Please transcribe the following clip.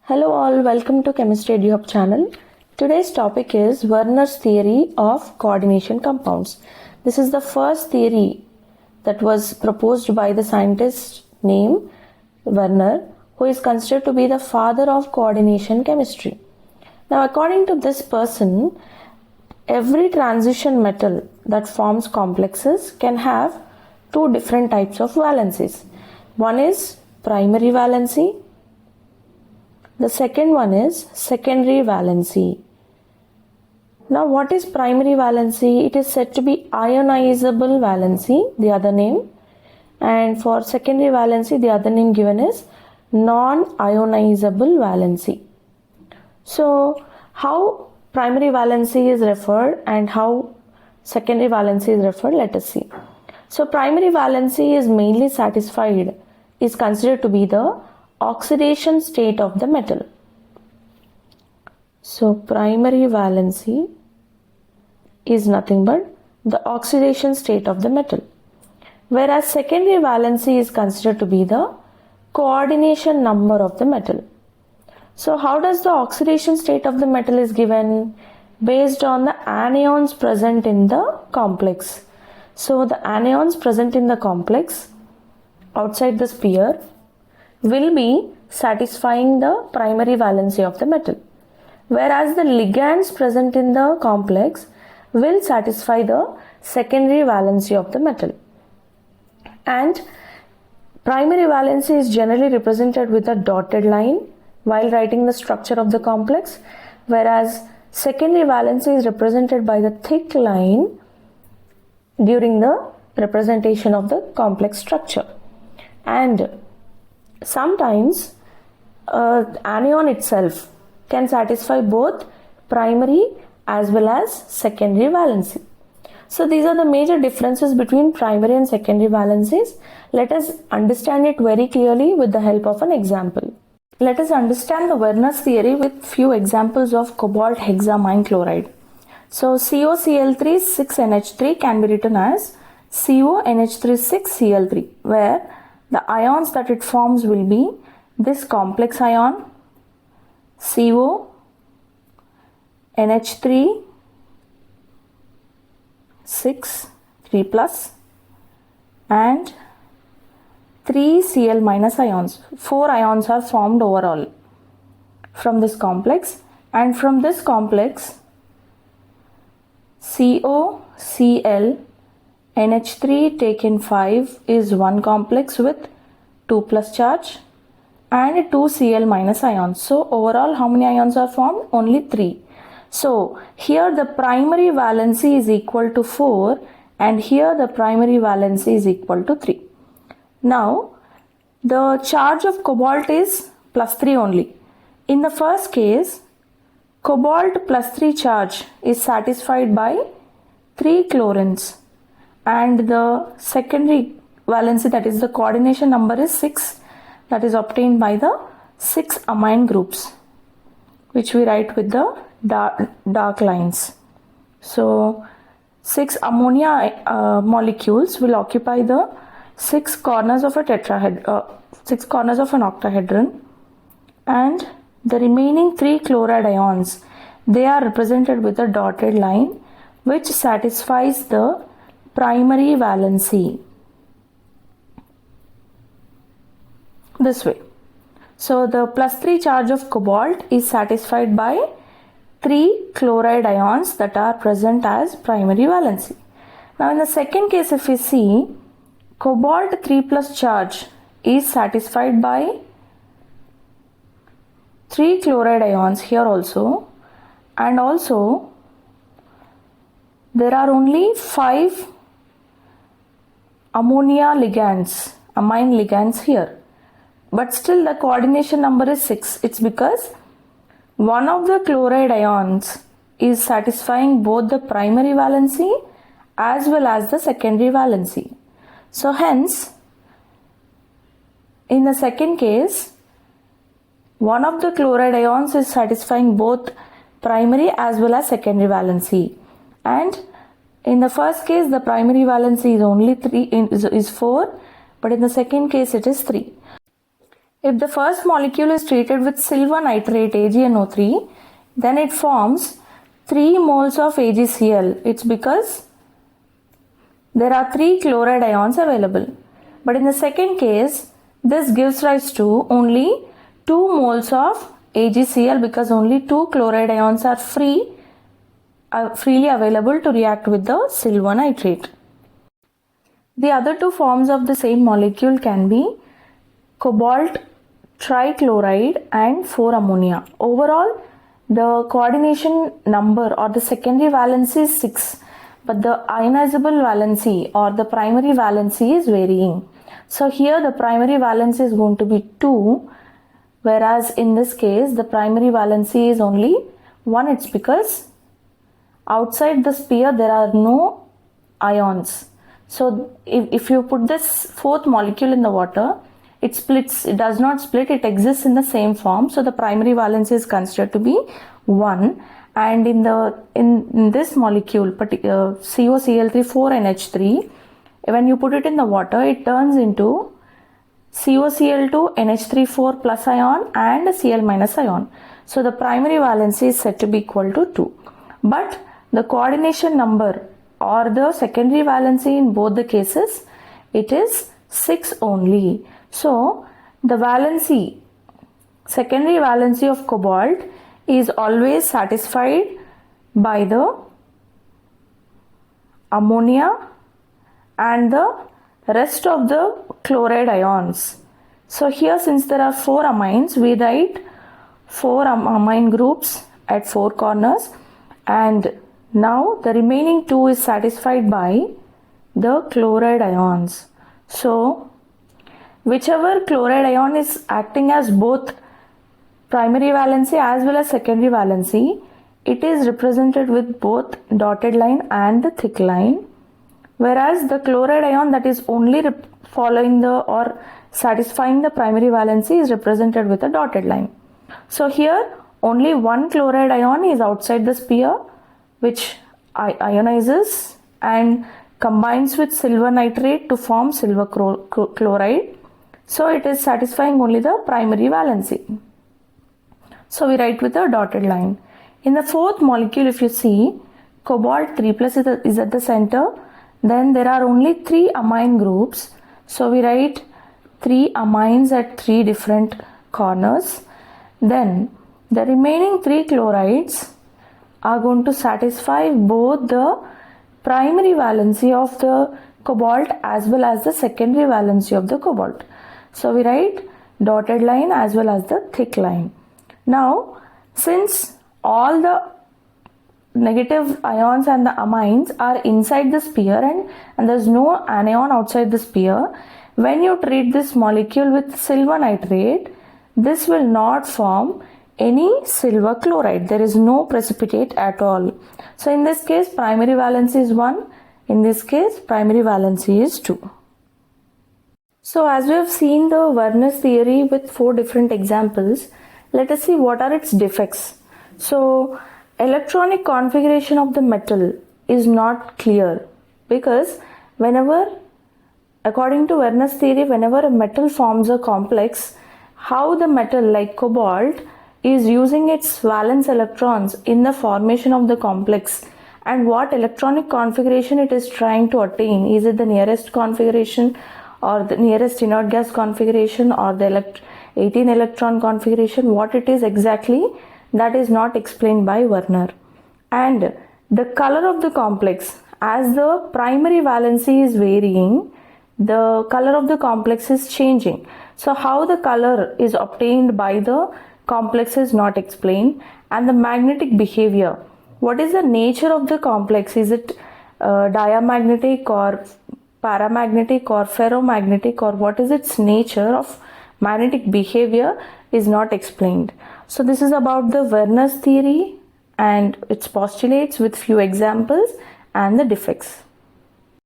Hello all, welcome to Chemistry EduHub channel. Today's topic is Werner's theory of coordination compounds. This is the first theory that was proposed by the scientist named Werner, who is considered to be the father of coordination chemistry. Now, according to this person, every transition metal that forms complexes can have two different types of valencies. One is primary valency. The second one is secondary valency. Now, what is primary valency? It is said to be ionizable valency, the other name. And for secondary valency, the other name given is non-ionizable valency. So, how primary valency is referred and how secondary valency is referred, let us see. So, primary valency is mainly is considered to be the oxidation state of the metal. So, primary valency is nothing but the oxidation state of the metal, whereas secondary valency is considered to be the coordination number of the metal. So, how does the oxidation state of the metal is given? Based on the anions present in the complex. So, the anions present in the complex outside the sphere will be satisfying the primary valency of the metal, whereas the ligands present in the complex will satisfy the secondary valency of the metal. And primary valency is generally represented with a dotted line while writing the structure of the complex, whereas secondary valency is represented by the thick line during the representation of the complex structure. And sometimes anion itself can satisfy both primary as well as secondary valency. So these are the major differences between primary and secondary valencies. Let us understand it very clearly with the help of an example. Let us understand the Werner's theory with few examples of cobalt hexamine chloride. So COCl3 6NH3 can be written as CONH3 6Cl3, where the ions that it forms will be this complex ion CO, NH3, 6, 3 plus and 3 Cl minus ions. 4 ions are formed overall from this complex, and from this complex CO, Cl, NH3 taken 5 is one complex with 2 plus charge and 2 Cl minus ions. So overall how many ions are formed? Only 3. So here the primary valency is equal to 4 and here the primary valency is equal to 3. Now the charge of cobalt is plus 3 only. In the first case, cobalt plus 3 charge is satisfied by 3 chlorines. And the secondary valency, that is the coordination number, is 6, that is obtained by the 6 amine groups, which we write with the dark lines. So 6 ammonia molecules will occupy the 6 corners of a tetrahedron, 6 corners of an octahedron, and the remaining 3 chloride ions, they are represented with a dotted line which satisfies the primary valency this way. So the plus 3 charge of cobalt is satisfied by 3 chloride ions that are present as primary valency. Now in the second case, if we see, cobalt 3 plus charge is satisfied by 3 chloride ions here also, and also there are only 5 ammonia ligands, amine ligands here, but still the coordination number is 6. It's because one of the chloride ions is satisfying both the primary valency as well as the secondary valency. So hence, in the second case, one of the chloride ions is satisfying both primary as well as secondary valency, and in the first case the primary valency is only 4, but in the second case it is 3. If the first molecule is treated with silver nitrate AgNO3, then it forms 3 moles of AgCl. It's because there are 3 chloride ions available. But in the second case, this gives rise to only 2 moles of AgCl because only 2 chloride ions are freely available to react with the silver nitrate. The other 2 forms of the same molecule can be cobalt trichloride and 4-ammonia. Overall, the coordination number or the secondary valency is 6, but the ionizable valency or the primary valency is varying. So here the primary valency is going to be 2, whereas in this case the primary valency is only 1. It's because outside the sphere there are no ions. So if you put this 4th molecule in the water, it splits. It does not split, it exists in the same form. So the primary valency is considered to be 1, and in this molecule COCl3,4NH3, when you put it in the water, it turns into COCl2 NH3,4 plus ion and Cl minus ion. So the primary valency is said to be equal to 2, but the coordination number or the secondary valency in both the cases, it is 6 only. So the secondary valency of cobalt is always satisfied by the ammonia and the rest of the chloride ions. So here, since there are 4 amines, we write 4 amine groups at 4 corners, and now the remaining 2 is satisfied by the chloride ions. So whichever chloride ion is acting as both primary valency as well as secondary valency, it is represented with both dotted line and the thick line, whereas the chloride ion that is only following or satisfying the primary valency is represented with a dotted line. So here only 1 chloride ion is outside the sphere, which ionizes and combines with silver nitrate to form silver chloride. So it is satisfying only the primary valency. So we write with a dotted line. In the 4th molecule, if you see, cobalt 3 plus is at the center. Then there are only 3 amine groups. So we write 3 amines at 3 different corners. Then the remaining 3 chlorides are going to satisfy both the primary valency of the cobalt as well as the secondary valency of the cobalt. So we write dotted line as well as the thick line. Now, since all the negative ions and the amines are inside the sphere and there's no anion outside the sphere, when you treat this molecule with silver nitrate, this will not form any silver chloride. There is no precipitate at all. So in this case, primary valency is 1. In this case, primary valency is 2. So as we have seen the Werners theory with 4 different examples, let us see what are its defects. So electronic configuration of the metal is not clear, because according to Werner's theory, whenever a metal forms a complex, how the metal like cobalt is using its valence electrons in the formation of the complex, and what electronic configuration it is trying to attain. Is it the nearest configuration or the nearest inert gas configuration or the 18 electron configuration? What it is exactly, that is not explained by Werner. And the color of the complex, as the primary valency is varying, the color of the complex is changing. So how the color is obtained by the complex is not explained. And the magnetic behavior, what is the nature of the complex? Is it diamagnetic or paramagnetic or ferromagnetic, or what is its nature of magnetic behavior is not explained. So this is about the Werner's theory and its postulates with few examples and the defects.